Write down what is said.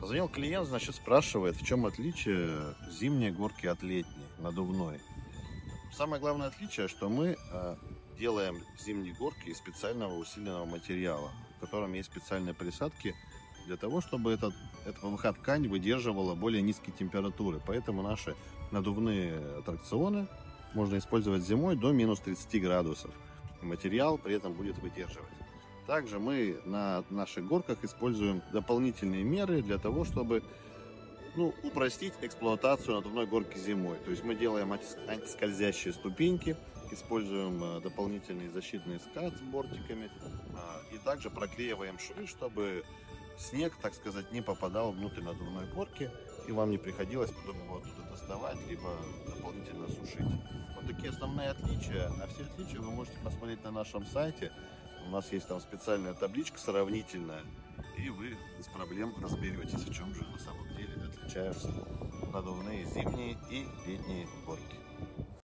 Позвонил клиент, значит, спрашивает, в чем отличие зимней горки от летней, надувной. Самое главное отличие, что мы делаем зимние горки из специального усиленного материала, в котором есть специальные присадки для того, чтобы эта ПВХ-ткань выдерживала более низкие температуры. Поэтому наши надувные аттракционы можно использовать зимой до минус 30 градусов. И материал при этом будет выдерживать. Также мы на наших горках используем дополнительные меры для того, чтобы упростить эксплуатацию надувной горки зимой. То есть мы делаем антискользящие ступеньки, используем дополнительные защитные скат с бортиками и также проклеиваем швы, чтобы снег, так сказать, не попадал внутрь надувной горки и вам не приходилось потом его оттуда доставать, либо дополнительно сушить. Вот такие основные отличия. А все отличия вы можете посмотреть на нашем сайте. У нас есть там специальная табличка сравнительная, и вы без проблем разберетесь, в чем же на самом деле отличаются надувные зимние и летние горки.